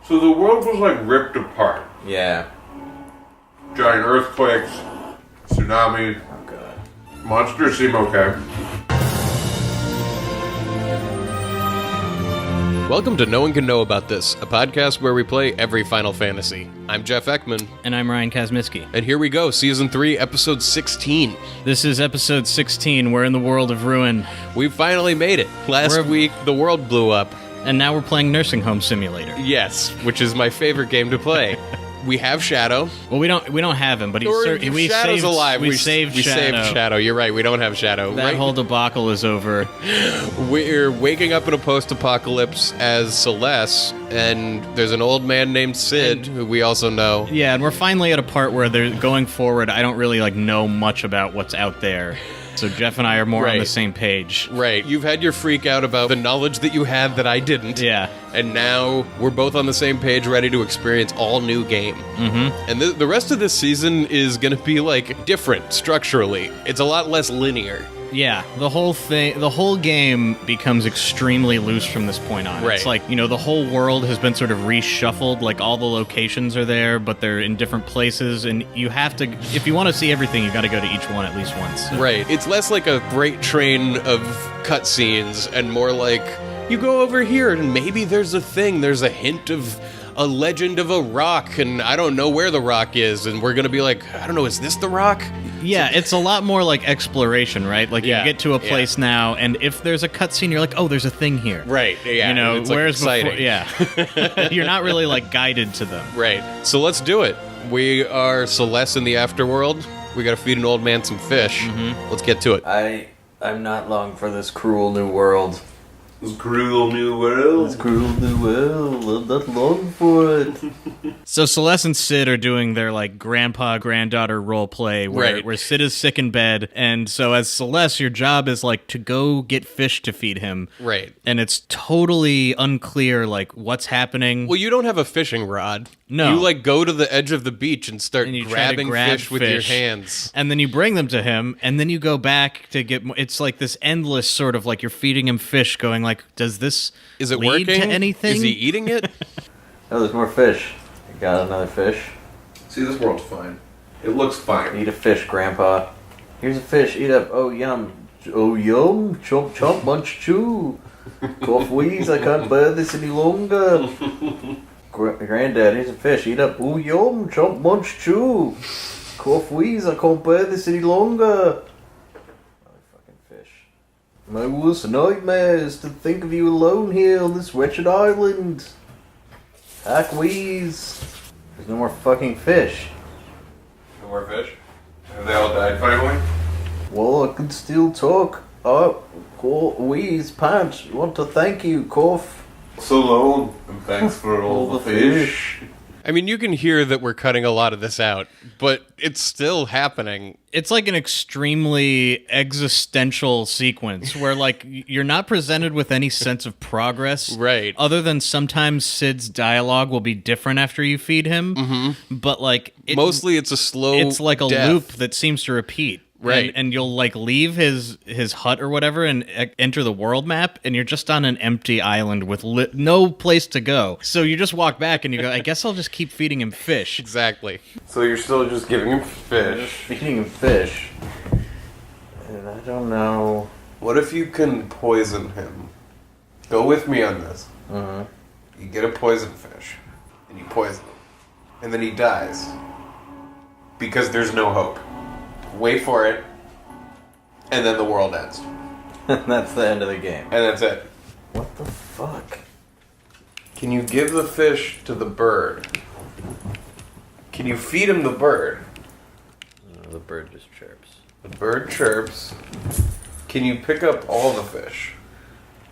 So the world was like ripped apart. Yeah. Giant earthquakes, tsunami. Oh, God. Monsters seem okay. Welcome to No One Can Know About This, a podcast where we play every Final Fantasy. I'm Jeff Ekman. And I'm Ryan Kazmiski. And here we go, Season 3, Episode 16. This is Episode 16. We're in the world of ruin. We finally made it. Last week, the world blew up. And now we're playing Nursing Home Simulator. Yes, which is my favorite game to play. We have Shadow. Well, we don't have him, but we Shadow's saved alive. We saved Shadow. You're right. We don't have Shadow. That whole debacle is over. We're waking up in a post-apocalypse as Celeste, and there's an old man named Sid, who we also know. Yeah, and we're finally at a part where they're going forward. I don't really know much about what's out there. So Jeff and I are more on the same page. Right. You've had your freak out about the knowledge that you had that I didn't. Yeah. And now we're both on the same page, ready to experience all new game. Mm-hmm. And the rest of this season is going to be, different structurally. It's a lot less linear. Yeah, the whole game becomes extremely loose from this point on. Right. It's the whole world has been sort of reshuffled, all the locations are there, but they're in different places, and you have to, if you want to see everything, you got to go to each one at least once. Right. It's less like a freight train of cutscenes, and more like, you go over here, and maybe there's a a hint of a legend of a rock, and I don't know where the rock is, and we're going to be like, I don't know, is this the rock? Yeah, it's a lot more like exploration, right? You get to a place now, and if there's a cutscene, you're like, oh, there's a thing here. Right, yeah. It's whereas exciting. before, yeah. You're not really guided to them. Right. So let's do it. We are Celeste in the afterworld. We got to feed an old man some fish. Mm-hmm. Let's get to it. I'm not long for this cruel new world. This cruel new world. I'm not long for it. So Celeste and Sid are doing their grandpa-granddaughter role play where Sid is sick in bed, and so as Celeste, your job is to go get fish to feed him. Right. And it's totally unclear what's happening. Well, you don't have a fishing rod. No. You go to the edge of the beach and start grabbing fish with your hands. And then you bring them to him, and then you go back to get more. It's this endless sort of you're feeding him fish going does this Is it lead working? to anything? Is he eating it? Oh, there's more fish. You got another fish? See, this world's fine. It looks fine. Eat a fish, Grandpa. Here's a fish. Eat up. Oh, yum. Oh, yum. Chomp, chomp, munch, chew. Cough, wheeze. I can't bear this any longer. Granddad, here's a fish. Eat up. Oh, yum. Chomp, munch, chew. Cough, wheeze. I can't bear this any longer. My worst nightmare is to think of you alone here on this wretched island. Hack wheeze. There's no more fucking fish. No more fish? Have they all died finally? Well, I can still talk. Wheeze, pants. Want to thank you, cough. So long, and thanks for all the fish. I mean, you can hear that we're cutting a lot of this out, but it's still happening. It's an extremely existential sequence where you're not presented with any sense of progress. Right. Other than sometimes Sid's dialogue will be different after you feed him. Mm-hmm. But mostly it's a slow It's like a death. loop that seems to repeat. Right. And you'll leave his hut or whatever and enter the world map, and you're just on an empty island with no place to go. So you just walk back and you go, I guess I'll just keep feeding him fish. Exactly. So you're still just giving him fish. Feeding him fish. And I don't know. What if you can poison him? Go with me on this. Uh-huh. You get a poison fish, and you poison him. And then he dies. Because there's no hope. Wait for it, and then the world ends. That's the end of the game. And that's it. What the fuck? Can you give the fish to the bird? Can you feed him the bird? The bird just chirps. The bird chirps. Can you pick up all the fish?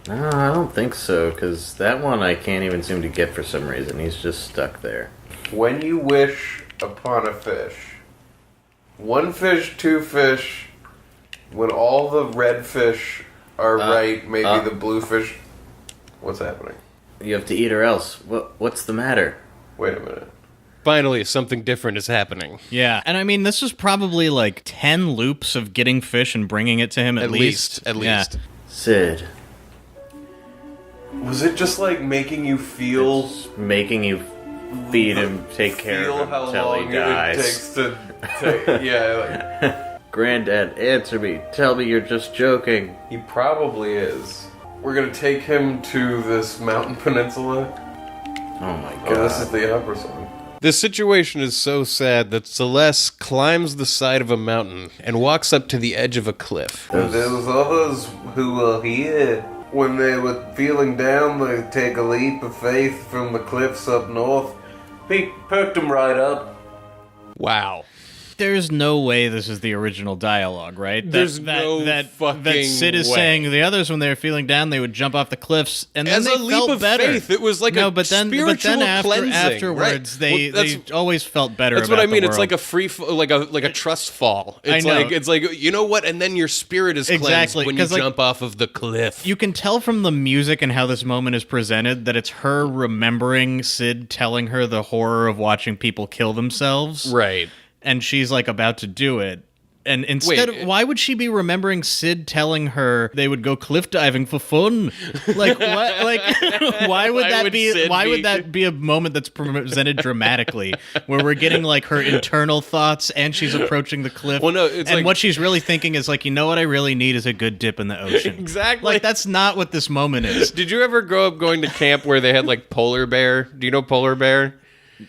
No, I don't think so, because that one I can't even seem to get for some reason. He's just stuck there. When you wish upon a fish, one fish, two fish, when all the red fish are right, maybe the blue fish... What's happening? You have to eat or else. What's the matter? Wait a minute. Finally, something different is happening. Yeah, and I mean, this is probably 10 loops of getting fish and bringing it to him at least. At least. Sid, Was it just like making you feel... Making you feed him, take care of him how until long he dies. it takes to take... yeah, like... Granddad, answer me. Tell me you're just joking. He probably is. We're gonna take him to this mountain peninsula. Oh my god. Oh, this is the opera song. This situation is so sad that Celeste climbs the side of a mountain and walks up to the edge of a cliff. And those others who were here, when they were feeling down, they take a leap of faith from the cliffs up north. He perked them right up. Wow. There's no way this is the original dialogue, right? There's no fucking Sid is way. saying the others, when they were feeling down, they would jump off the cliffs, and then As they a leap felt of better. faith, it was like but then cleansing, afterwards, right? they always felt better. That's about what I mean. the It's world. like a free, like a trust fall. It's I know. it's like you know what, and then your spirit is cleansed Exactly, when you 'cause, like, jump off of the cliff. You can tell from the music and how this moment is presented that it's her remembering Sid telling her the horror of watching people kill themselves. Right. And she's like about to do it. And instead, why would she be remembering Sid telling her they would go cliff diving for fun? Like what? Like why would that be? Sid Why be- would that be a moment that's presented dramatically, where we're getting like her internal thoughts and she's approaching the cliff? Well, no, it's and like- what she's really thinking is like, you know what I really need is a good dip in the ocean. Exactly. Like that's not what this moment is. Did you ever grow up going to camp where they had like polar bear? Do you know polar bear?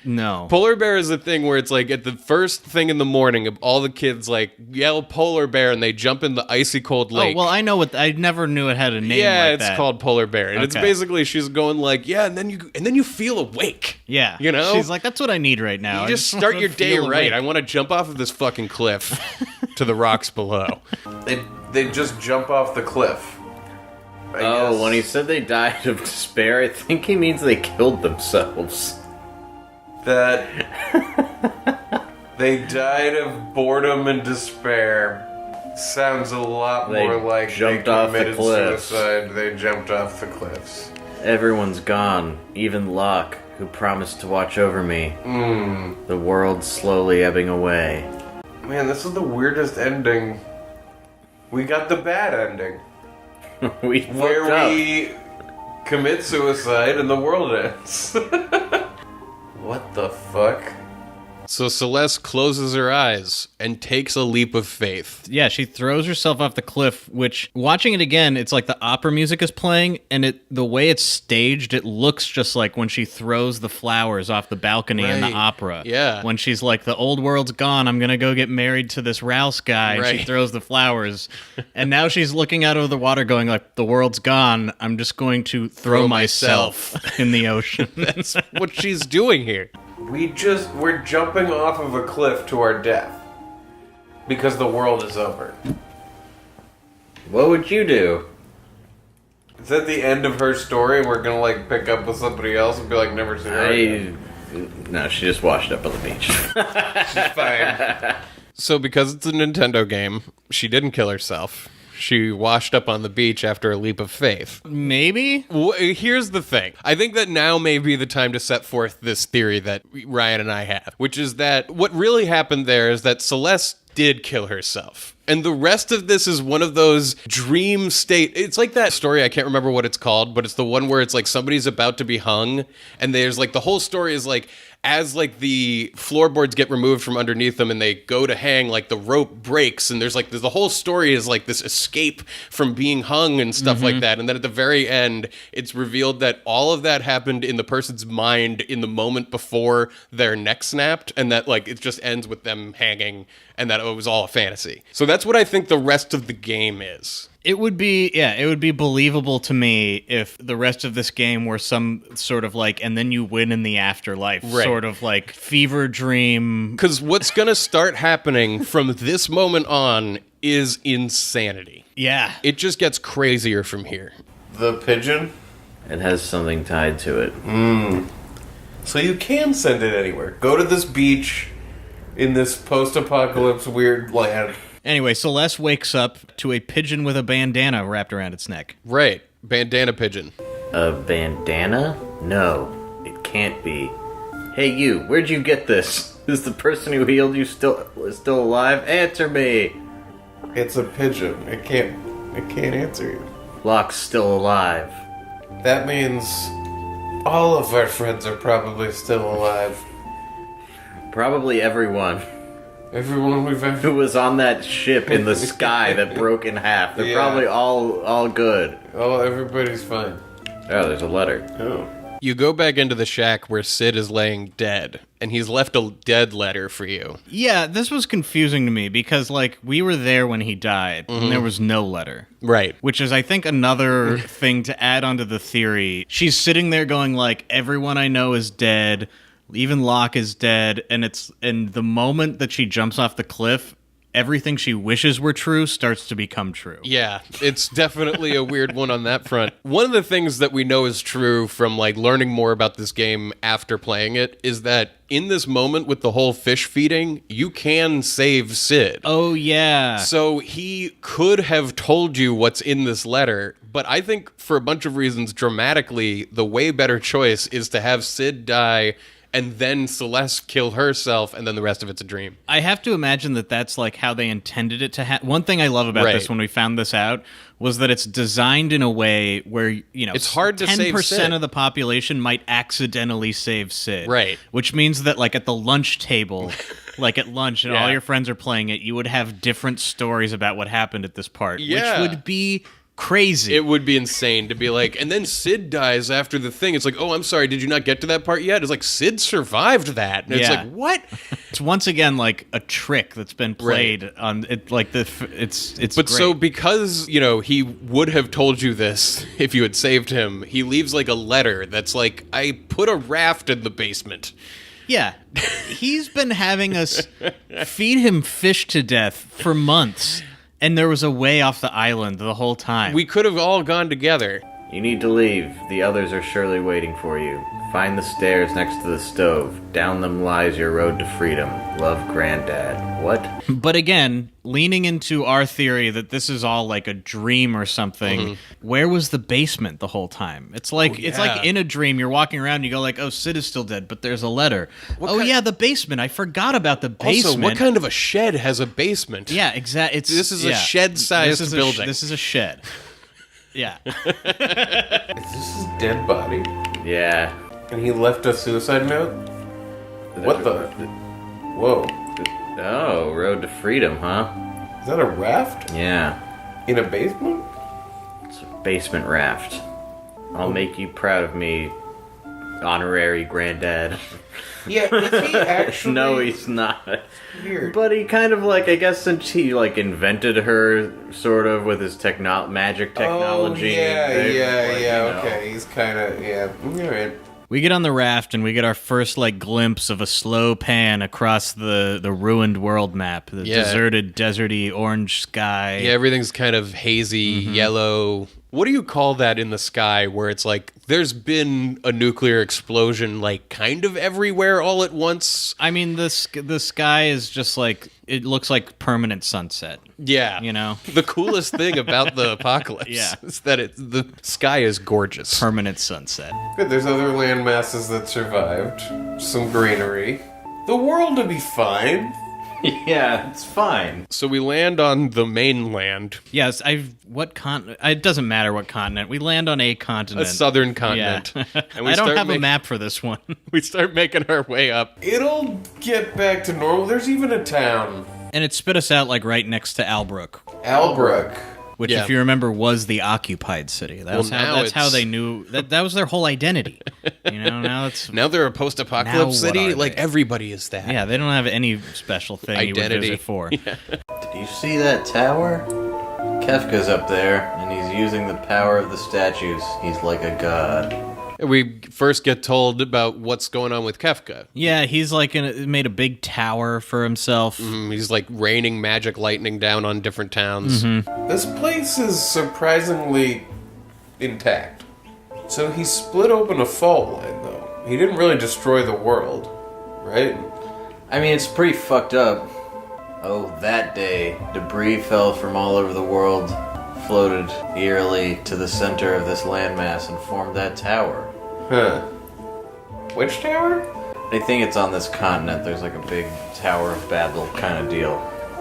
No. Polar bear is a thing where it's like at the first thing in the morning, all the kids like yell polar bear and they jump in the icy cold lake. Oh well, I know what. I never knew it had a name. Yeah, like it's that. called polar bear, and it's Okay. basically she's going like, yeah, and then you feel awake. Yeah, you know, she's like, that's what I need right now. you I just wanna start your day feel right. awake. I want to jump off of this fucking cliff to the rocks below. They just jump off the cliff. I guess. When he said they died of despair, I think he means they killed themselves. That they died of boredom and despair sounds a lot They more like jumped they off the committed cliffs. suicide. They jumped off the cliffs. Everyone's gone, even Locke, who promised to watch over me. The world's slowly ebbing away. Man, this is the weirdest ending. We got the bad ending, We fucked where up. we commit suicide and the world ends. What the fuck? So Celeste closes her eyes and takes a leap of faith. Yeah, she throws herself off the cliff, which, watching it again, it's like the opera music is playing, and the way it's staged, it looks just like when she throws the flowers off the balcony in the Right. opera. Yeah. When she's like, the old world's gone, I'm gonna go get married to this Rouse guy, and she Right. throws the flowers. And now she's looking out over the water going like, the world's gone, I'm just going to throw myself in the ocean. That's what she's doing here. We're jumping off of a cliff to our death. Because the world is over. What would you do? Is that the end of her story? We're gonna like pick up with somebody else and be like, never seen her again? No, she just washed up on the beach. Fine. So because it's a Nintendo game, she didn't kill herself. She washed up on the beach after a leap of faith. Maybe? Here's the thing. I think that now may be the time to set forth this theory that Ryan and I have, which is that what really happened there is that Celeste did kill herself. And the rest of this is one of those dream state. It's like that story, I can't remember what it's called, but it's the one where it's like somebody's about to be hung, and there's like the whole story is like as like the floorboards get removed from underneath them and they go to hang, like the rope breaks, and there's the whole story is like this escape from being hung and stuff like that. And then at the very end, it's revealed that all of that happened in the person's mind in the moment before their neck snapped, and that like it just ends with them hanging, and that it was all a fantasy. So that's what I think the rest of the game is. It would be believable to me if the rest of this game were some sort of like, and then you win in the afterlife, Right. sort of like fever dream. Because what's going to start happening from this moment on is insanity. Yeah. It just gets crazier from here. The pigeon? It has something tied to it. So you can send it anywhere. Go to this beach in this post-apocalypse weird land. Anyway, Celeste wakes up to a pigeon with a bandana wrapped around its neck. Right. Bandana pigeon. A bandana? No, it can't be. Hey you, where'd you get this? Is the person who healed you still alive? Answer me! It's a pigeon. It can't answer you. Locke's still alive. That means all of our friends are probably still alive. Probably everyone Everyone we've ever... who was on that ship in the sky that broke in half. They're probably all good. Oh, everybody's fine. Oh, there's a letter. Oh. You go back into the shack where Sid is laying dead, and he's left a dead letter for you. Yeah, this was confusing to me because, like, we were there when he died, and there was no letter. Right. Which is, I think, another thing to add onto the theory. She's sitting there going, like, everyone I know is dead, even Locke is dead, and the moment that she jumps off the cliff, everything she wishes were true starts to become true. Yeah, it's definitely a weird one on that front. One of the things that we know is true from, like, learning more about this game after playing it is that in this moment with the whole fish feeding, you can save Sid. Oh, yeah. So he could have told you what's in this letter, but I think for a bunch of reasons, dramatically, the way better choice is to have Sid die and then Celeste kill herself, and then the rest of it's a dream. I have to imagine that that's like how they intended it to happen. One thing I love about this when we found this out was that it's designed in a way where, you know, it's hard to save 10% Sid. of the population might accidentally save Sid. Right. Which means that, like, at the lunch table, like at lunch and all your friends are playing it, you would have different stories about what happened at this part, Yeah. which would be crazy. It would be insane to be like, and then Sid dies after the thing. It's like, oh, I'm sorry, did you not get to that part yet? It's like, Sid survived that. And it's like, what? It's once again like a trick that's been played on it. Like it's But great. so because, you know, he would have told you this if you had saved him, he leaves like a letter that's like, I put a raft in the basement. Yeah, he's been having us feed him fish to death for months. And there was a way off the island the whole time. We could have all gone together. You need to leave. The others are surely waiting for you. Find the stairs next to the stove. Down them lies your road to freedom. Love, Granddad. What? But again, leaning into our theory that this is all like a dream or something, where was the basement the whole time? It's like it's like in a dream, you're walking around, you go like, oh, Sid is still dead, but there's a letter. Yeah, the basement. I forgot about the basement. Also, what kind of a shed has a basement? Yeah, exactly. This is a shed-sized building. This is a shed. Yeah. Is this his dead body? Yeah. And he left a suicide note? What the? Whoa. Oh, road to freedom, huh? Is that a raft? Yeah. In a basement? It's a basement raft. I'll make you proud of me, honorary Granddad. Yeah, is he actually... No, he's not. Weird. But he kind of like, I guess since he like invented her sort of with his magic technology. Oh, yeah, you know. okay. He's kind of, yeah. Alright. We get on the raft and we get our first like glimpse of a slow pan across the ruined world map, the deserted, deserty orange sky. Yeah, everything's kind of hazy, yellow. What do you call that in the sky where it's like there's been a nuclear explosion like kind of everywhere all at once? I mean, the sky is just like, it looks like permanent sunset. Yeah. You know? The coolest thing about the apocalypse is that the sky is gorgeous. Permanent sunset. Good, there's other land masses that survived. Some greenery. The world will be fine. Yeah, it's fine. So we land on the mainland. Yes, what continent? It doesn't matter what continent. We land on a continent. A southern continent. Yeah. And we I don't start have a map for this one. We start making our way up. It'll get back to normal. There's even a town. And it spit us out like right next to Albrook. Albrook. Which, Yeah. if you remember, was the occupied city. That's how they knew that was their whole identity. You know, Now they're a post-apocalypse Now what city. are Like they? everybody is that. yeah, they don't have any special thing you would Identity. visit for. Did you see that tower? Kefka's up there, and he's using the power of the statues. He's like a god. We first get told about what's going on with Kefka. Yeah, he's like made a big tower for himself. He's like raining magic lightning down on different towns. This place is surprisingly intact. So he split open a fault line, though. He didn't really destroy the world, right? I mean, it's pretty fucked up. Oh, that day, debris fell from all over the world, floated eerily to the center of this landmass and formed that tower. Huh. Which tower? I think it's on this continent. There's like a big Tower of Babel kind of deal.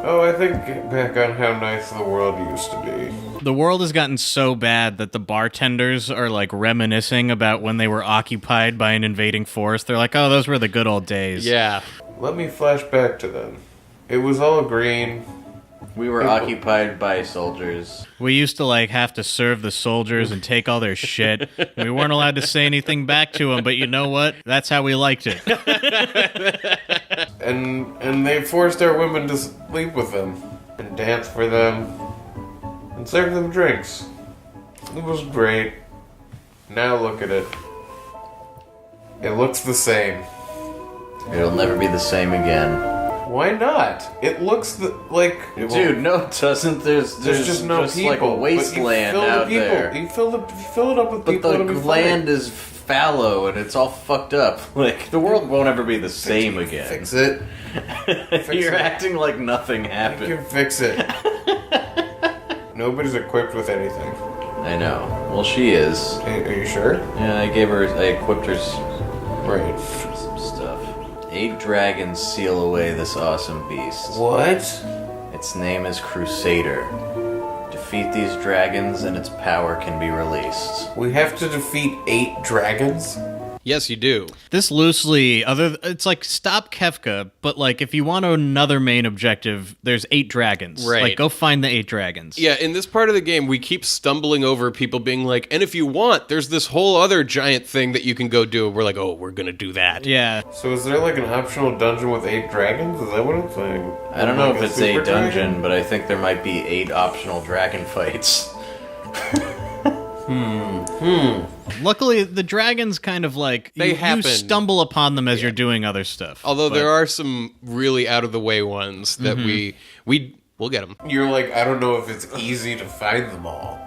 Oh, I think back on how nice the world used to be. The world has gotten so bad that the bartenders are like reminiscing about when they were occupied by an invading force. They're like, oh, those were the good old days. Yeah. Let me flash back to them. It was all green. We were occupied by soldiers. We used to like have to serve the soldiers and take all their shit. We weren't allowed to say anything back to them, but you know what? That's how we liked it. And they forced our women to sleep with them and dance for them and serve them drinks. It was great. Now look at it. It looks the same. It'll never be the same again. Why not? It looks like... Dude, no it doesn't. There's just no people. like a wasteland out there. You fill it up with But people. the land is fallow and it's all fucked up. Like, the world won't ever be the same again. Fix it. You're it. acting like nothing You happened. can fix it. Nobody's equipped with anything. I know. Well, she is. Are you sure? Yeah, I equipped her Right. some stuff. 8 dragons seal away this awesome beast. What? Its name is Crusader. Defeat these dragons and its power can be released. We have to defeat 8 dragons? Yes, you do. This loosely, it's like stop Kefka, but like if you want another main objective, there's 8 dragons. Right. Like go find the 8 dragons. Yeah, in this part of the game, we keep stumbling over people being like, and if you want, there's this whole other giant thing that you can go do. We're like, oh, we're gonna do that. Yeah. So is there like an optional dungeon with 8 dragons? Is that what I'm saying? I don't know Like if a it's super a dungeon, dragon? but I think there might be 8 optional dragon fights. Luckily, the dragons kind of like you happen. stumble upon them as you're doing other stuff. Although But- there are some really out of the way ones that we'll get them. You're like, I don't know if it's easy to find them all.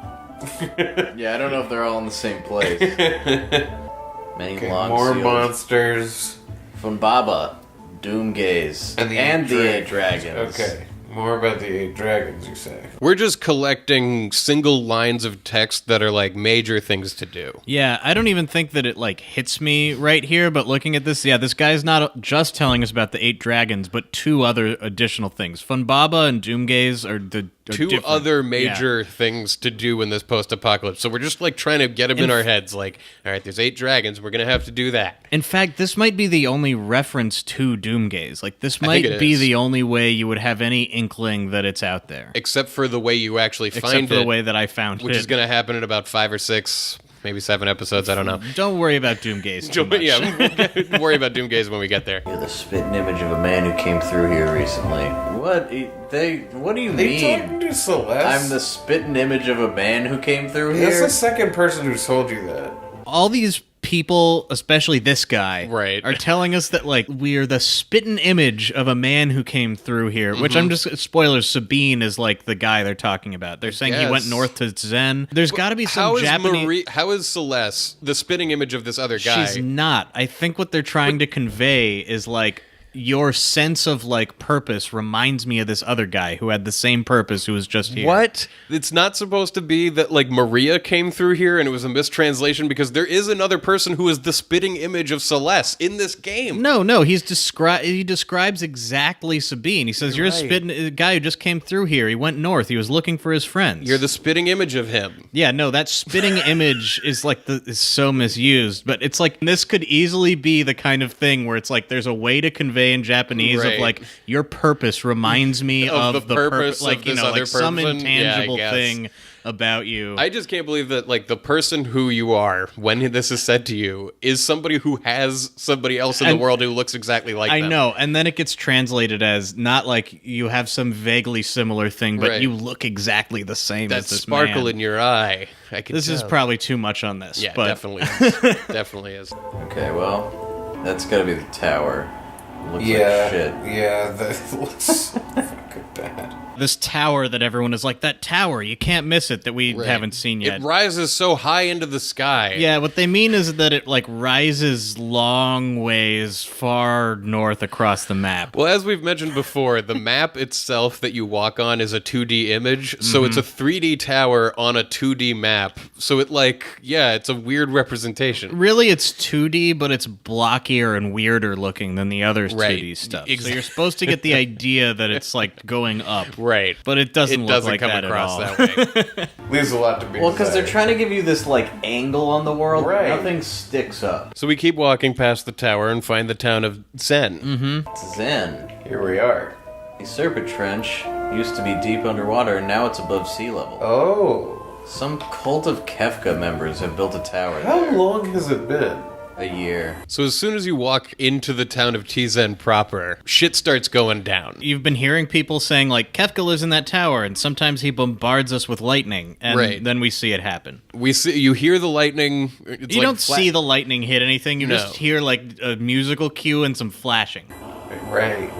Yeah, I don't know if they're all in the same place. Many Okay, long more seals. monsters. Funbaba, Doomgaze, And the eight dragons. Okay. More about the 8 dragons, you say. We're just collecting single lines of text that are like major things to do. Yeah, I don't even think that it like hits me right here, but looking at this, yeah, this guy's not just telling us about the 8 dragons, but 2 other additional things. Funbaba and Doomgaze are the Two different. other Yeah. major things to do in this post-apocalypse. So we're just like trying to get them in our heads. Like, all right, there's 8 dragons. We're going to have to do that. In fact, this might be the only reference to Doomgaze. Like, this I think might it be is. the only way you would have any inkling that it's out there. Except for the way you actually find Except for it. the way that I found which it. is going to happen in about 5 or 6, maybe 7 episodes. I don't know. Don't worry about Doomgaze too much. Yeah, we'll worry about Doomgaze when we get there. You're the spitting image of a man who came through here recently. What? What do you They talking mean? to Celeste? I'm the spitting image of a man who came through That's here? the second person who's told you that. All these people, especially this guy, Right. are telling us that like we're the spitting image of a man who came through here. Which I'm just spoilers. Sabin is like the guy they're talking about. They're saying he went Yes. north to Zen. There's got to be some How is Japanese. how is Celeste the spitting image of this other guy? She's not. I think what they're trying to convey is like your sense of like purpose reminds me of this other guy who had the same purpose who was just here. What? It's not supposed to be that like Maria came through here and it was a mistranslation because there is another person who is the spitting image of Celeste in this game. No, he describes exactly Sabine. He says, you're a spitting guy who just came through here. He went north. He was looking for his friends. You're the spitting image of him. Yeah, no, that spitting image is like is so misused, but it's like this could easily be the kind of thing where it's like there's a way to convey in Japanese Right. of like your purpose reminds me Of of the the purpose purpose, like of you this know, other like some person? Yeah, I intangible guess. thing about you. I just can't believe that like the person who you are when this is said to you is somebody who has somebody else in the And- world who looks exactly like I them. know, and then it gets translated as not like you have some vaguely similar thing, but Right. you look exactly the same That as this sparkle man. in your eye. I can This is tell. probably too much on this. Yeah, but definitely is. Definitely is. Okay, well, that's gotta be the tower. Looks like Yeah. shit. Yeah, that looks fucking bad. this tower that everyone is like, that tower, you can't miss it, that we Right. haven't seen yet. It rises so high into the sky. Yeah, what they mean is that it like rises long ways far north across the map. Well, as we've mentioned before, the map itself that you walk on is a 2D image, so it's a 3D tower on a 2D map. So it it's a weird representation. Really, it's 2D, but it's blockier and weirder looking than the other Right. 2D stuff. So Exactly. you're supposed to get the idea that it's like going up. Right. But it doesn't look like come that across at all. that way. Leaves a lot to be Well, because they're desired. trying to give you this like angle on the world, but Right. nothing sticks up. So we keep walking past the tower and find the town of Zen. It's Zen. Here we are. The Serpent Trench used to be deep underwater, and now it's above sea level. Oh. Some cult of Kefka members have built a tower How there. long has it been? A year. So as soon as you walk into the town of Tizen proper, shit starts going down. You've been hearing people saying, like, Kefka lives in that tower, and sometimes he bombards us with lightning, and Right. then we see it happen. You hear the lightning. It's You like don't see the lightning hit anything, you No. just hear, like, a musical cue and some flashing. Right.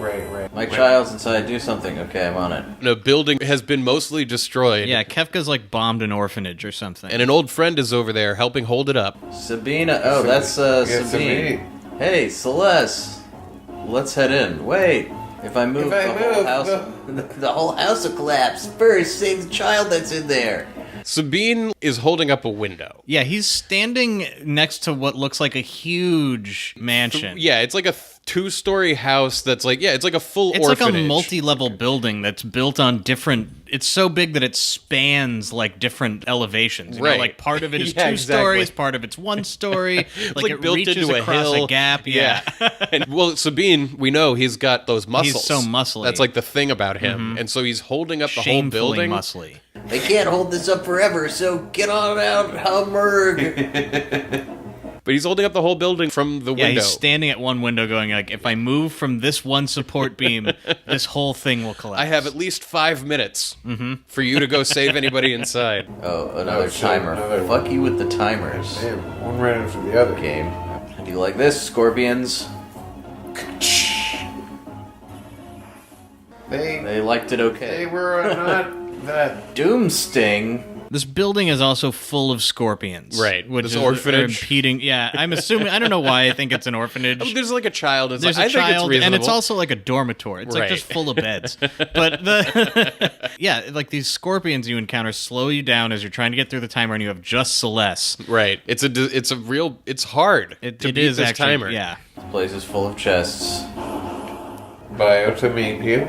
My child's inside, do something. Okay, I'm on it. A building has been mostly destroyed. Yeah, Kefka's, like, bombed an orphanage or something. And an old friend is over there helping hold it up. Sabina. Oh, that's Sabine. Sabine. Hey, Celeste. Let's head in. Wait. If I move, If I the whole move, house, the whole house will collapse. First, save the child that's in there. Sabine is holding up a window. Yeah, he's standing next to what looks like a huge mansion. Yeah, it's like a two-story house that's like, it's like a full It's orphanage. like a multi-level building that's built on different... It's so big that it spans, like, different elevations. You know, Right. like, part of it is Yeah, two exactly. stories, part of it's one story. like it built reaches into a across hill. a gap. Yeah. And well, Sabine, we know he's got those muscles. so muscly. That's like the thing about him. And so he's holding up the whole Shamefully building. muscly. They can't hold this up forever, so get on out, Hummerg. But he's holding up the whole building from the Yeah, window. he's standing at one window going, like, if I move from this one support beam, this whole thing will collapse. I have at least 5 minutes for you to go save anybody inside. Oh, another Oh, shit, timer. another Fuck one. you with the timers. Damn, one right after the other. Game. Do you like this, Scorpions? They liked it They okay. were not that. Doomsting. This building is also full of scorpions. Right, Which this is orphanage. Impeding. Yeah, I'm assuming. I don't know why I think it's an orphanage. Oh, there's like a child. It's There's like, a I think it's child, reasonable. and it's also like a dormitory. It's like Right. just full of beds. But the yeah, like these scorpions you encounter slow you down as you're trying to get through the timer, and you have just Celeste. right. It's hard to It beat is this actually, timer. yeah. This place is full of chests. Bio to meet you.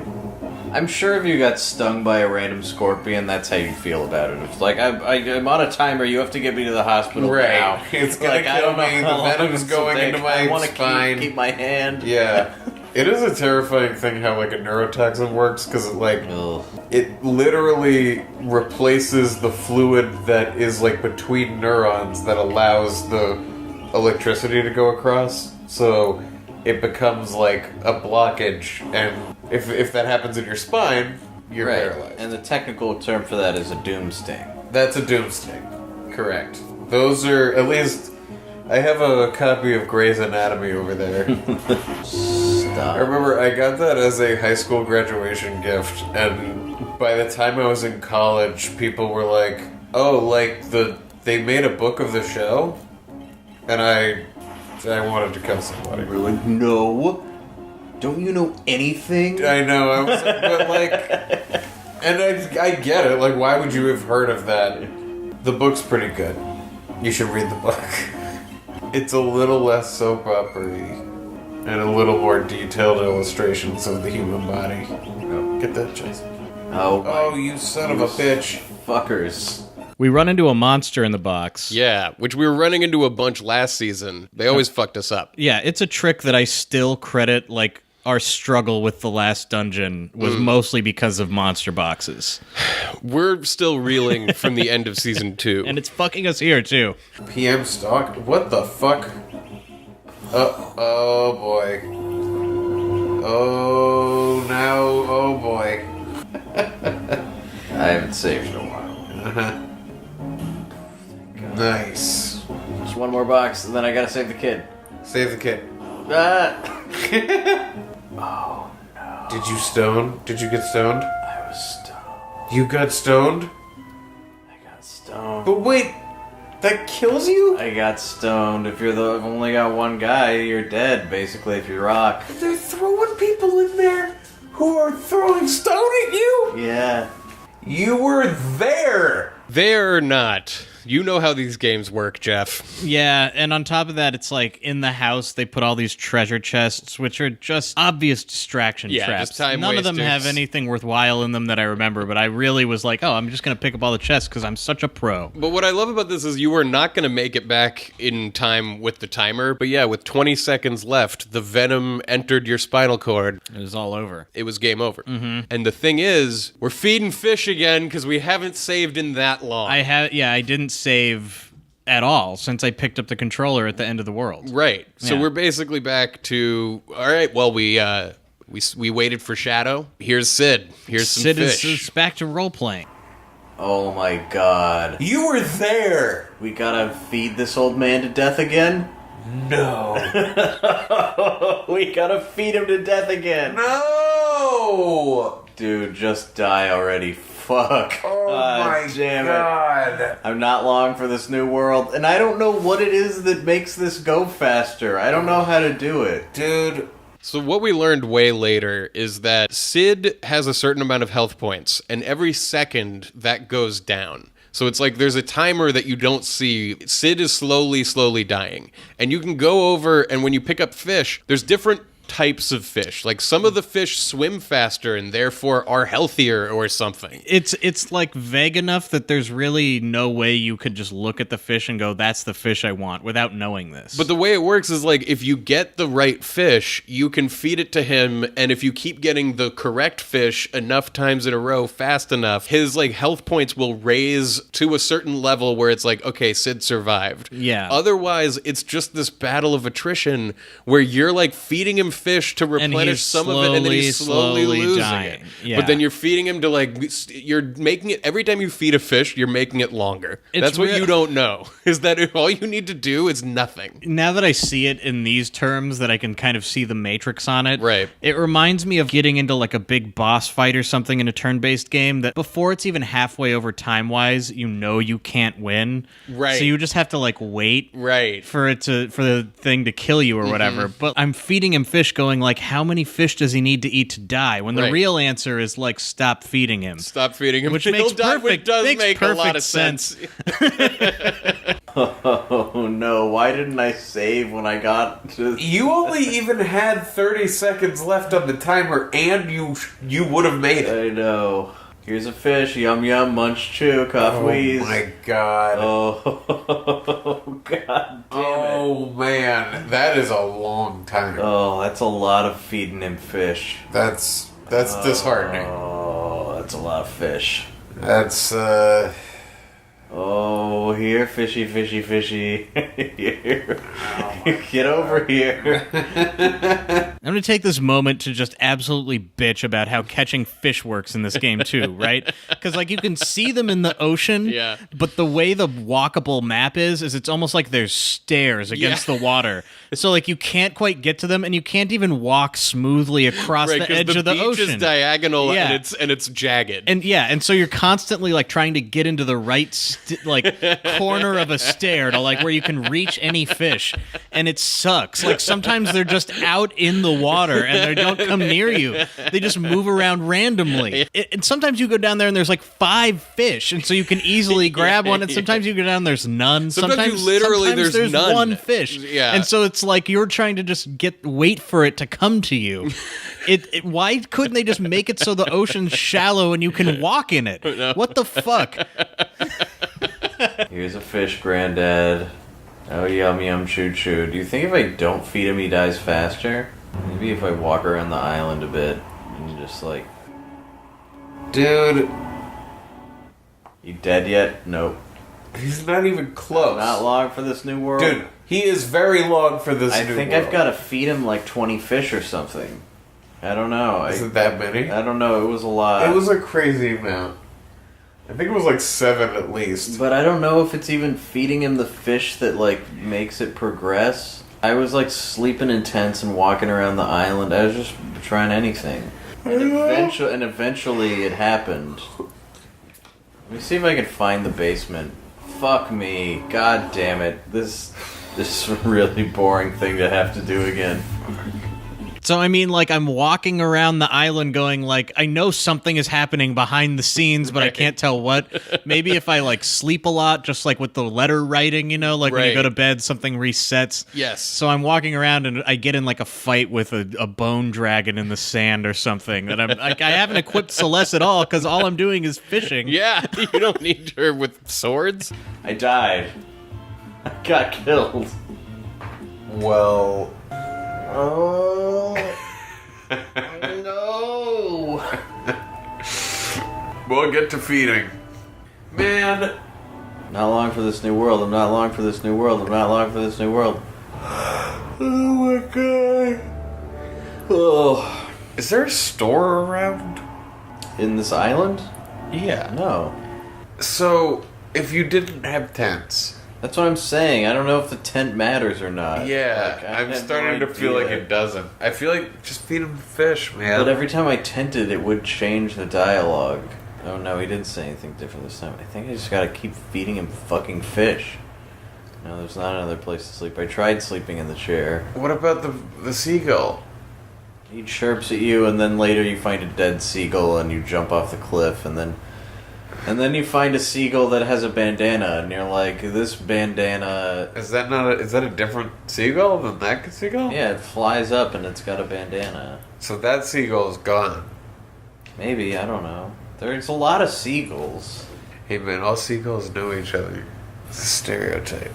I'm sure if you got stung by a random scorpion, that's how you feel about it. It's like, I'm on a timer, you have to get me to the hospital Right. now. It's gonna like, I kill don't know me, how the long venom's this will going take. into my I want spine. to keep my hand. Yeah. It is a terrifying thing how like a neurotoxin works because it like Ugh. it literally replaces the fluid that is like between neurons that allows the electricity to go across. So it becomes like a blockage, and if that happens in your spine, you're Right. paralyzed. And the technical term for that is a doomsting. That's a doomsting. Correct. Those are at least. I have a copy of Grey's Anatomy over there. I Stop. remember I got that as a high school graduation gift, and by the time I was in college, people were like, "Oh, like they made a book of the show," and I wanted to kill somebody. We're like, no. Don't you know anything? I know, I was, but like, and I get it. Like, why would you have heard of that? The book's pretty good. You should read the book. It's a little less soap opera-y and a little more detailed illustrations of the human body. Oh, get that chest. Oh, you son of a bitch. Fuckers. We run into a monster in the box. Yeah, which we were running into a bunch last season. They always fucked us up. Yeah, it's a trick that I still credit, like, our struggle with the last dungeon was mostly because of monster boxes. We're still reeling from the end of season 2. And it's fucking us here, too. PM stock? What the fuck? Oh boy. Oh, now, oh boy. I haven't saved in a while. Nice. Just one more box, and then I gotta save the kid. Save the kid. Ah! Did you stone? Did you get stoned? I was stoned. You got stoned? I got stoned. But wait, that kills you? I got stoned. If you've only got one guy, you're dead, basically, if you rock. They're throwing people in there who are throwing stone at you? Yeah. You were there! They're not. You know how these games work, Jeff. Yeah, and on top of that, it's like in the house they put all these treasure chests, which are just obvious distraction Yeah, traps. just time None of them wasters. have anything worthwhile in them that I remember, but I really was like, oh, I'm just going to pick up all the chests because I'm such a pro. But what I love about this is you were not going to make it back in time with the timer. But yeah, with 20 seconds left, the venom entered your spinal cord. It was all over. It was game over. Mm-hmm. And the thing is, we're feeding fish again because we haven't saved in that long. I didn't save at all since I picked up the controller at the end of the world. Right. So Yeah. we're basically back to, all right, well, we waited for Shadow. Here's Sid. Here's some Sid fish. is back to role-playing. Oh my god. You were there. We gotta feed this old man to death again? No. We gotta feed him to death again. No. Dude, just die already. Fuck. Oh my damn it. god. I'm not long for this new world, and I don't know what it is that makes this go faster. I don't know how to do it. Dude. So what we learned way later is that Sid has a certain amount of health points, and every second that goes down. So it's like there's a timer that you don't see. Sid is slowly dying. And you can go over, and when you pick up fish, there's different types of fish. Like some of the fish swim faster and therefore are healthier or something. It's like vague enough that there's really no way you could just look at the fish and go, that's the fish I want, without knowing this. But the way it works is like if you get the right fish, you can feed it to him, and if you keep getting the correct fish enough times in a row fast enough, his like health points will raise to a certain level where it's like, okay, Sid survived. Yeah. Otherwise, it's just this battle of attrition where you're like feeding him fish to replenish he's some of it, and then he's slowly losing dying. it. Yeah. But then you're feeding him to like, you're making it, every time you feed a fish, you're making it longer. It's That's what real- you don't know, is that all you need to do is nothing. Now that I see it in these terms, that I can kind of see the matrix on it, Right. It reminds me of getting into like a big boss fight or something in a turn-based game that before it's even halfway over time-wise, you know you can't win. Right. So you just have to like wait Right. for the thing to kill you or whatever. But I'm feeding him fish going like, how many fish does he need to eat to die? When the Right. real answer is like, stop feeding him. Stop feeding him. Which He'll makes die, perfect- which does makes make a lot perfect of sense. Oh no, why didn't I save when I got to... You only even had 30 seconds left on the timer, and you would have made it. I know. Here's a fish, yum yum, munch chew, cough Oh wheeze. my god. Oh, god damn it. Oh man, that is a long time. Oh, that's a lot of feeding him fish. That's disheartening. Oh, that's a lot of fish. That's Oh, here, fishy, fishy, fishy. Here. Get over here. I'm going to take this moment to just absolutely bitch about how catching fish works in this game too, right? Because like you can see them in the ocean, Yeah. but the way the walkable map is it's almost like there's stairs against the water. So like you can't quite get to them, and you can't even walk smoothly across Right, the 'cause edge of the beach ocean. is diagonal, Yeah. and it's jagged. And so you're constantly like trying to get into the right corner of a stair to like where you can reach any fish, and it sucks. Like sometimes they're just out in the water and they don't come near you. They just move around randomly. And sometimes you go down there and there's like 5 fish, and so you can easily grab one. And sometimes you go down and there's none. Sometimes you literally sometimes there's none. 1 fish. Yeah. And so it's like you're trying to just wait for it to come to you. Why couldn't they just make it so the ocean's shallow and you can walk in it? What the fuck? Here's a fish, Granddad. Oh, yum yum, choo choo. Do you think if I don't feed him, he dies faster? Maybe if I walk around the island a bit and just like... dude, You dead yet? Nope. he's not even close. Not long for this new world. Dude, he is very long for this I new think world. I've got to feed him like 20 fish or something. I don't know. Is it that many? I don't know. It was a lot. It was a crazy amount. I think it was like 7 at least. But I don't know if it's even feeding him the fish that like makes it progress. I was like sleeping in tents and walking around the island. I was just trying anything. And eventually it happened. Let me see if I can find the basement. Fuck me. God damn it. This is a really boring thing to have to do again. So, I mean, like, I'm walking around the island going, like, I know something is happening behind the scenes, but I can't tell what. Maybe if I, like, sleep a lot, just like with the letter writing, you know, like when you go to bed, something resets. Yes. So I'm walking around and I get in, like, a fight with a bone dragon in the sand or something. That I'm like, I haven't equipped Celeste at all because all I'm doing is fishing. Yeah, you don't need her with swords. I died. I got killed. Well, Oh. No. we'll get to feeding. Man. Not long for this new world. I'm not long for this new world. I'm not long for this new world. Oh my god. Oh. Is there a store around? In this island? Yeah. No. So, if you didn't have tents. That's what I'm saying. I don't know if the tent matters or not. Yeah, Like, I I'm have starting no to feel like idea. it doesn't. I feel like just feed him fish, man. But every time I tented, it would change the dialogue. Oh no, he didn't say anything different this time. I think I just gotta keep feeding him fucking fish. No, there's not another place to sleep. I tried sleeping in the chair. What about the seagull? He chirps at you, and then later you find a dead seagull, and you jump off the cliff, and then you find a seagull that has a bandana, and you're like, this bandana... Is that a different seagull than that seagull? Yeah, it flies up, and it's got a bandana. So that seagull is gone. Maybe, I don't know. There's a lot of seagulls. Hey man, all seagulls know each other. It's a stereotype.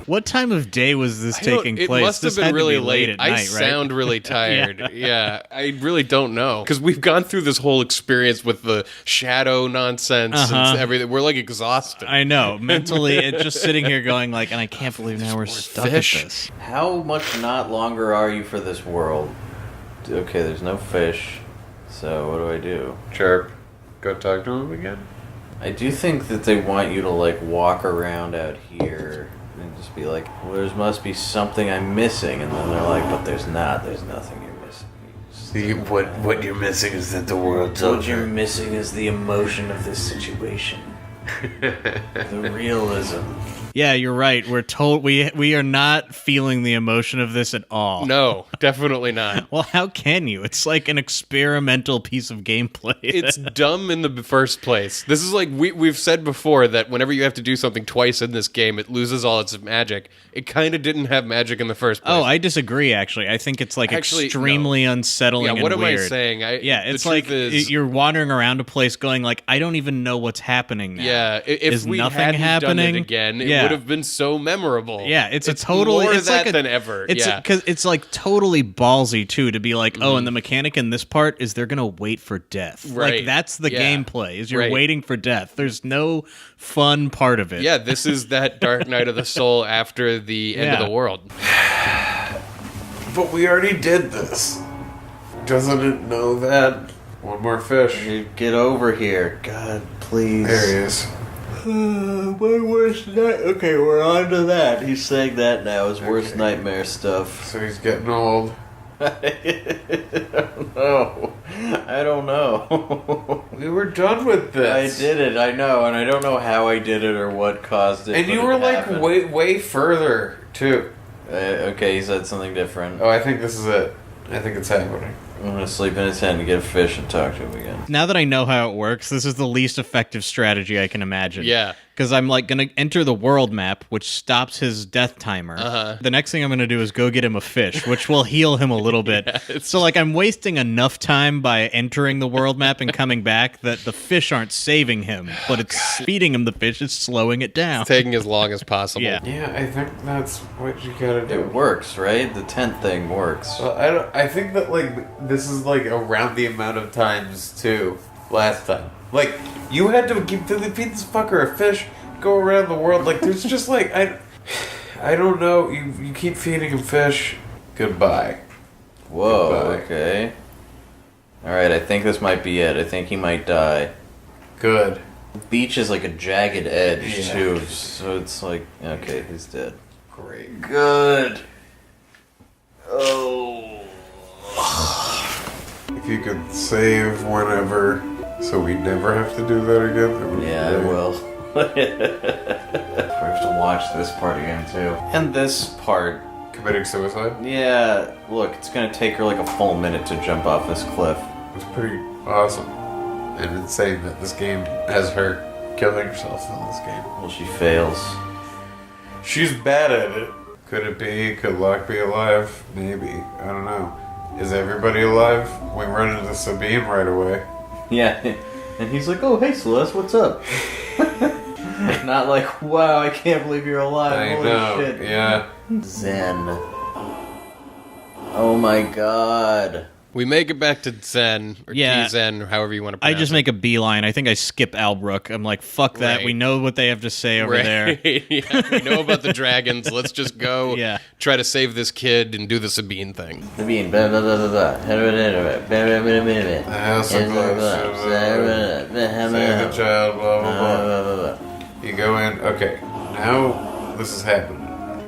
What time of day was this taking It place? must have This been had to really be late at I night, right? sound really tired. yeah, I really don't know. Because we've gone through this whole experience with the shadow nonsense and everything. We're like exhausted. I know. Mentally, it's just sitting here going like, and I can't believe now we're stuck fish. at this. How much not longer are you for this world? Okay, there's no fish. So what do I do? Chirp. Go talk to him again. I do think that they want you to like walk around out here and just be like, well, there must be something I'm missing, and then they're like, but there's not. There's nothing you're missing. See, what you're missing is that the world's What you're over. missing is the emotion of this situation. The realism. Yeah, you're right. We are not feeling the emotion of this at all. No, definitely not. Well, how can you? It's like an experimental piece of gameplay. It's dumb in the first place. This is like we've said before that whenever you have to do something twice in this game, it loses all its magic. It kind of didn't have magic in the first place. Oh, I disagree. Actually, I think it's like extremely unsettling. Yeah, what and am weird. I saying? It's like you're wandering around a place, going like, I don't even know what's happening now. Yeah, if Is we nothing hadn't happening? done it again, it Yeah. would have been so memorable. Yeah, it's a totally more it's that like than ever. It's yeah, because it's like totally ballsy too to be like, oh, and the mechanic in this part is they're gonna wait for death. Right. Like that's the Yeah. gameplay is you're Right. waiting for death. There's no fun part of it. yeah. This is that Dark Night of the Soul after the end of the world. But we already did this. Doesn't it know that? One more fish. You get over here. God, please. There he is. My worst night. Okay, we're on to that. He's saying that now. His worst nightmare stuff. So he's getting old. No, I don't know. We were done with I this. did it. I know, and I don't know how I did it or what caused it. And but you it were like happened. way further too. Okay, he said something different. Oh, I think this is it. I think it's happening. I'm gonna sleep in his tent and get a fish and talk to him again. Now that I know how it works, this is the least effective strategy I can imagine. Yeah. Because I'm like gonna enter the world map, which stops his death timer. The next thing I'm gonna do is go get him a fish, which will heal him a little bit. So like I'm wasting enough time by entering the world map and coming back that the fish aren't saving him, but it's feeding him the fish, it's slowing it down. Taking as long as possible. Yeah. Yeah, I think that's what you gotta do. It works, right? The tent thing works. Well, I think that like this is like around the amount of times too. Last time, like you had to feed this fucker a fish, go around the world. Like there's just like I don't know. You keep feeding him fish. Goodbye. Whoa. Goodbye. Okay. All right. I think this might be it. I think he might die. Good. The beach is like a jagged edge Yeah. too, so it's like okay, he's dead. Great. Good. Oh. If you could save whenever, so we never have to do that again. That would be Yeah, I great. will. I have to watch this part again too. And this part committing suicide. Yeah, look, it's gonna take her like a full minute to jump off this cliff. It's pretty awesome and insane that this game has her killing herself in this game. Well, she fails. She's bad at it. Could it be? Could Locke be alive? Maybe. I don't know. Is everybody alive? We run into Sabin right away. Yeah, and he's like, oh, hey, Celeste, what's up? Not like, wow, I can't believe you're alive. I Holy know. shit. Yeah. Zen. Oh my god. We make it back to Zen, or Yeah. T-Zen, or however you want to I pronounce just it. make a beeline. I think I skip Albrook. I'm like, fuck that. Right. We know what they have to say over there. Yeah, we know about the dragons. Let's just go Yeah. try to save this kid and do the Sabine thing. The bean. Blah, blah, blah, blah, blah. The house of Save the child, blah, blah, blah. You go in. Okay. Now this is happening.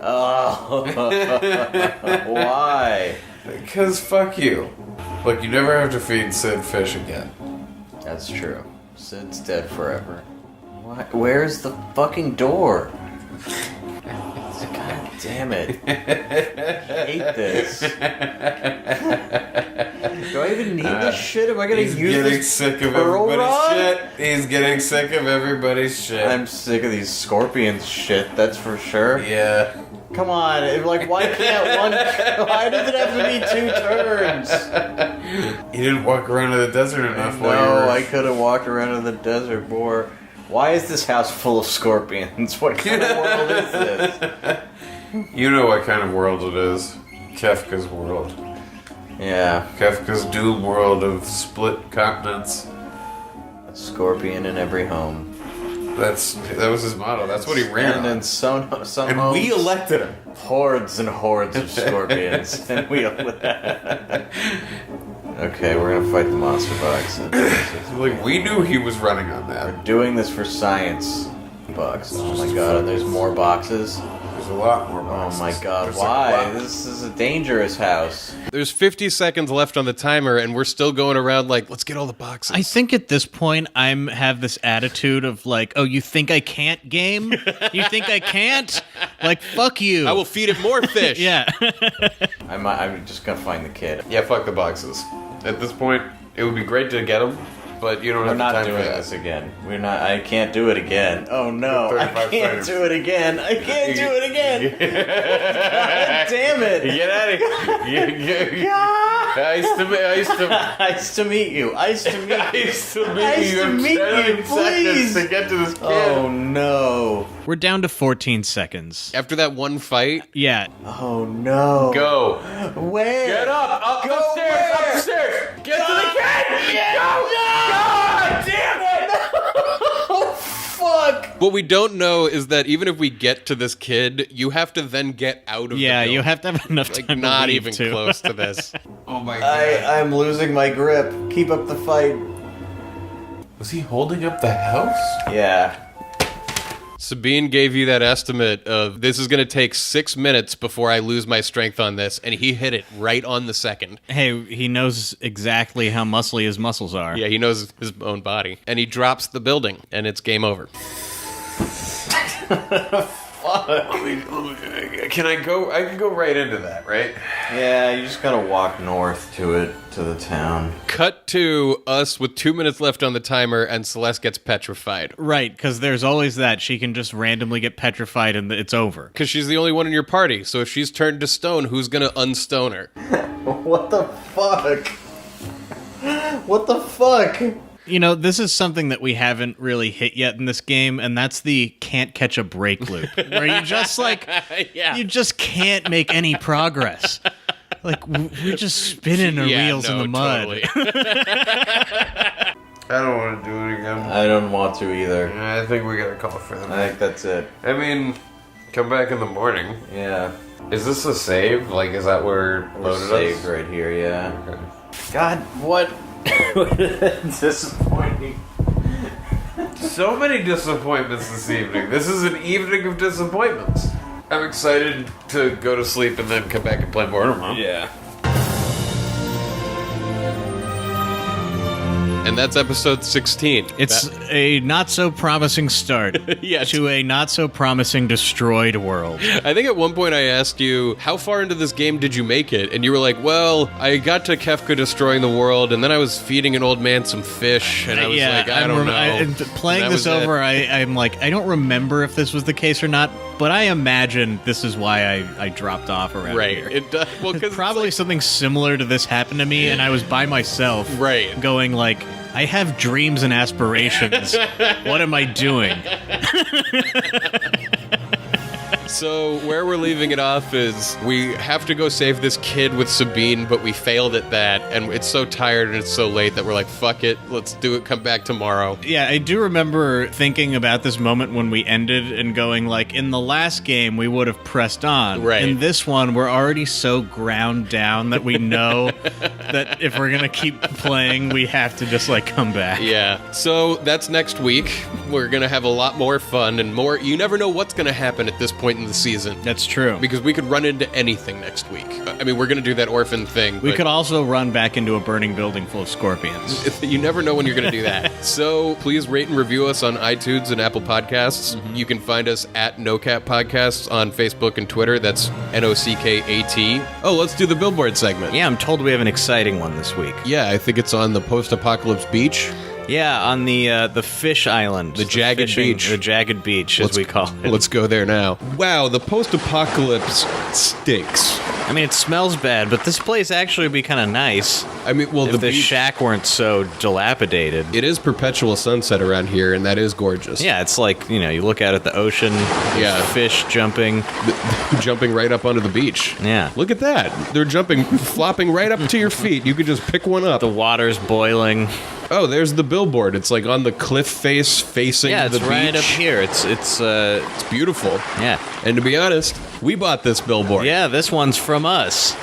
Oh. Why? Because fuck you. Look, you never have to feed Sid fish again. That's true. Sid's dead forever. Why? Where's the fucking door? God damn it. I hate this. Do I even need this shit? Am I gonna He's use getting this sick of pearl everybody's rod? shit. He's getting sick of everybody's shit. I'm sick of these scorpions shit, that's for sure. Yeah. Come on, like, why can't one... Why does it have to be 2 turns? You didn't walk around in the desert enough while you No, were... I could have walked around in the desert more. Why is this house full of scorpions? What kind of world is this? You know what kind of world it is. Kefka's world. Yeah, Kefka's doom world of split continents. a scorpion in every home. That was his motto. That's what he ran And on. then some And homes, we elected him. hordes and hordes of scorpions. And we Okay, we're gonna fight the monster box. Like, we knew he was running on that. Doing this for science. Box. Oh my god, and there's more boxes. There's a lot more Oh boxes. my god, There's why? like a lot. This is a dangerous house. There's 50 seconds left on the timer, and we're still going around like, let's get all the boxes. I think at this point have this attitude of like, oh, you think I can't game? You think I can't? Like, fuck you. I will feed it more fish. Yeah. I'm just gonna find the kid. Yeah, fuck the boxes. At this point, it would be great to get them, but you don't We're have the not time doing for that. this again. I can't do it again. Oh no, I 35 can't seconds. do it again. I can't do it again. God damn it. Get out of here. Nice to meet you. Nice to meet you. Nice to meet Nice you. to meet you, 10 seconds please. to get to this kid. Oh no. We're down to 14 seconds. After that one fight, Yeah. Oh no. Go. Where? Get up. Go Upstairs. where? Upstairs. Get to the kid. Yeah. Go. God damn it. Oh fuck. what we don't know is that even if we get to this kid, you have to then get out of the Yeah, building. you have to have enough Like, time not to leave, even too. close to this. Oh my god. I'm losing my grip. Keep up the fight. Was he holding up the house? Yeah. Sabine gave you that estimate of this is going to take 6 minutes before I lose my strength on this, and he hit it right on the second. Hey, he knows exactly how muscly his muscles are. Yeah, he knows his own body. And he drops the building, and it's game over. Can I go? I can go right into that, right? Yeah, you just gotta walk north to it, to the town. Cut to us with 2 minutes left on the timer, and Celeste gets petrified. Right, because there's always that. She can just randomly get petrified and it's over. Because she's the only one in your party, so if she's turned to stone, who's going to unstone her? What the fuck? What the fuck? You know, this is something that we haven't really hit yet in this game, and that's the can't catch a break loop. Where you just like, Yeah. you just can't make any progress. Like, we're just spinning our wheels in the mud. Totally. I don't want to do it again. I don't want to either. I think we gotta call for them. I think that's it. I mean, come back in the morning. Yeah. Is this a save? Like, is that where We're loaded saved us? right here, yeah. Okay. God, what? Disappointing. So many disappointments this evening. This is an evening of disappointments. I'm excited to go to sleep and then come back and play more tomorrow. Yeah. And that's episode 16. It's a not-so-promising start Yeah, to a not-so-promising destroyed world. I think at one point I asked you, how far into this game did you make it? And you were like, well, I got to Kefka destroying the world, and then I was feeding an old man some fish, and I was like, I don't know. Playing this over, I'm like, I don't remember if this was the case or not, but I imagine this is why I dropped off around here. It does. Well, because probably something similar to this happened to me, and I was by myself, Right. going like, I have dreams and aspirations. What am I doing? So where we're leaving it off is we have to go save this kid with Sabin, but we failed at that, and it's so tired and it's so late that we're like, fuck it, let's do it, come back tomorrow. Yeah, I do remember thinking about this moment when we ended and going like, in the last game we would have pressed on. Right. In this one, we're already so ground down that we know that if we're gonna keep playing, we have to just like come back. Yeah. So that's next week. We're gonna have a lot more fun and more. You never know what's gonna happen at this point in the season. That's true. Because we could run into anything next week. I mean, we're going to do that orphan thing. We but could also run back into a burning building full of scorpions. You never know when you're going to do that. So please rate and review us on iTunes and Apple Podcasts. You can find us at NoCat Podcasts on Facebook and Twitter. That's NOCKAT. Oh, let's do the billboard segment. Yeah, I'm told we have an exciting one this week. Yeah, I think it's on the post-apocalypse beach. Yeah, on the fish island. The jagged beach. The jagged beach, as we call it. Let's go there now. Wow, the post-apocalypse stinks. I mean, it smells bad, but this place actually would be kind of nice. I mean, well, if the beach, shack weren't so dilapidated. It is perpetual sunset around here, and that is gorgeous. Yeah, it's like, you know, you look out at the ocean, Yeah. fish jumping. Jumping right up onto the beach. Yeah. Look at that. They're jumping, flopping right up to your feet. You could just pick one up. The water's boiling. Oh, there's the billboard. It's like on the cliff face facing Yeah, the it's beach. right up here. It's Beautiful. yeah. And to be honest, we bought this billboard. Yeah, this one's from us.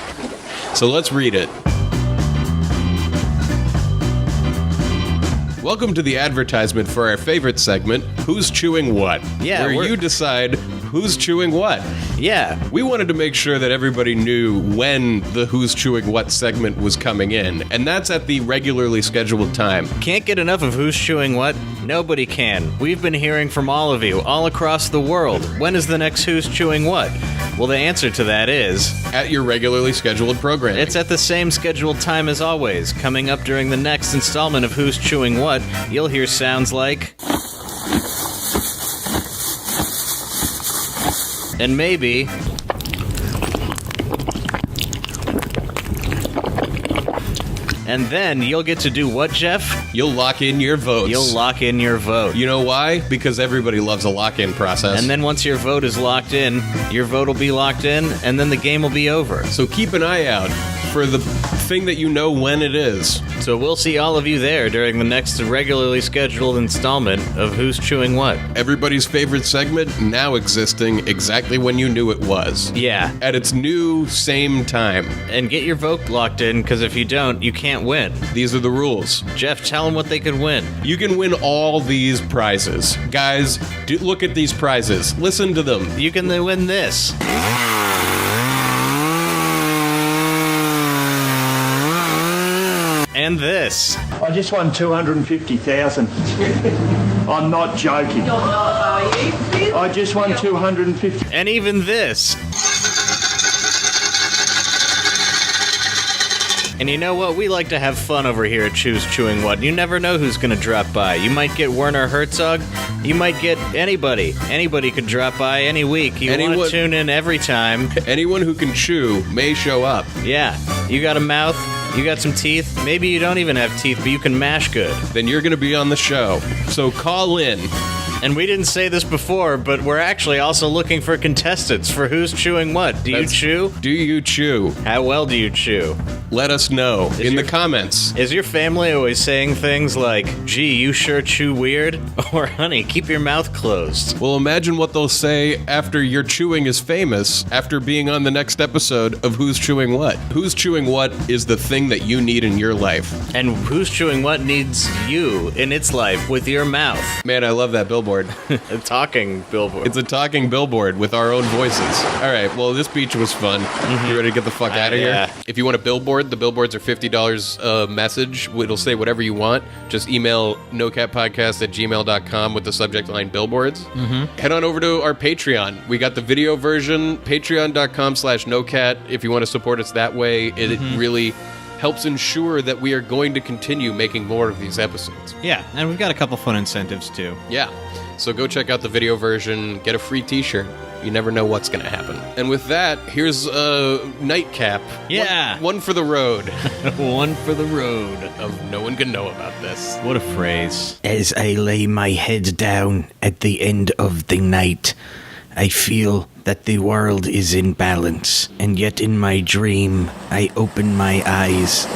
So let's read it. Welcome to the advertisement for our favorite segment, Who's Chewing What? Yeah, where we're- you decide who's chewing what. Yeah. We wanted to make sure that everybody knew when the Who's Chewing What segment was coming in, and that's at the regularly scheduled time. Can't get enough of Who's Chewing What? Nobody can. We've been hearing from all of you, all across the world. When is the next Who's Chewing What? Well, the answer to that is... At your regularly scheduled programming. It's at the same scheduled time as always. Coming up during the next installment of Who's Chewing What, you'll hear sounds like... And maybe... And then you'll get to do what, Jeff? You'll lock in your votes. You'll lock in your vote. You know why? Because everybody loves a lock-in process. And then once your vote is locked in, your vote will be locked in, and then the game will be over. So keep an eye out for the thing that you know when it is. So we'll see all of you there during the next regularly scheduled installment of Who's Chewing What. Everybody's favorite segment now existing exactly when you knew it was. Yeah. At its new same time. And get your vote locked in, because if you don't, you can't win. These are the rules. Jeff, tell them what they could win. You can win all these prizes. Guys, look at these prizes. Listen to them. You can win this. And this. I just won 250,000. I'm not joking. You're not, are you? I just won 250. And even this. And you know what? We like to have fun over here at Choose Chewing What. You never know who's going to drop by. You might get Werner Herzog. You might get anybody. Anybody could drop by any week. You want to tune in every time. Anyone who can chew may show up. Yeah. You got a mouth. You got some teeth. Maybe you don't even have teeth, but you can mash good. Then you're going to be on the show. So call in. And we didn't say this before, but we're actually also looking for contestants for Who's Chewing What. Do you chew? Do you chew? How well do you chew? Let us know in the comments. Is your family always saying things like, gee, you sure chew weird? Or, honey, keep your mouth closed? Well, imagine what they'll say after your chewing is famous after being on the next episode of Who's Chewing What. Who's Chewing What is the thing that you need in your life. And Who's Chewing What needs you in its life with your mouth. Man, I love that billboard. A talking billboard. It's a talking billboard with our own voices. All right, well, this beach was fun. You ready to get the fuck out of here? Yeah. If you want a billboard billboard. The billboards are $50 a message. It'll say whatever you want. Just email nocatpodcast@gmail.com with the subject line billboards. Head on over to our Patreon. We got the video version, patreon.com/nocat. If you want to support us that way, it really helps ensure that we are going to continue making more of these episodes. Yeah, and we've got a couple fun incentives too. Yeah. So go check out the video version, get a free t-shirt. You never know what's going to happen. And with that, here's a nightcap. Yeah. One for the road. One for the road. Of no one can know about this. What a phrase. As I lay my head down at the end of the night, I feel that the world is in balance, and yet in my dream, I open my eyes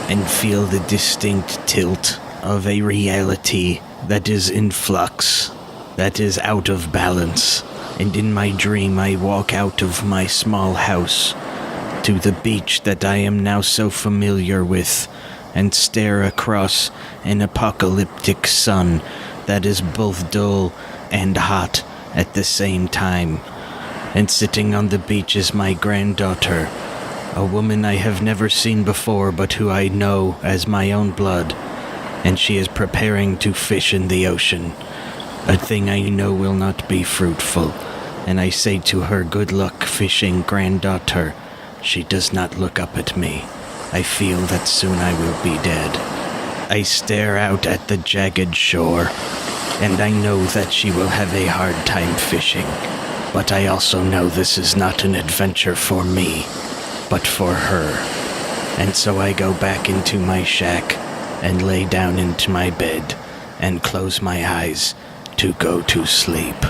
and feel the distinct tilt of a reality that is in flux, that is out of balance. And in my dream, I walk out of my small house to the beach that I am now so familiar with and stare across an apocalyptic sun that is both dull and hot at the same time. And sitting on the beach is my granddaughter, a woman I have never seen before but who I know as my own blood, and she is preparing to fish in the ocean, a thing I know will not be fruitful. And I say to her, "Good luck fishing, granddaughter." She does not look up at me. I feel that soon I will be dead. I stare out at the jagged shore, and I know that she will have a hard time fishing. But I also know this is not an adventure for me, but for her. And so I go back into my shack and lay down into my bed and close my eyes to go to sleep.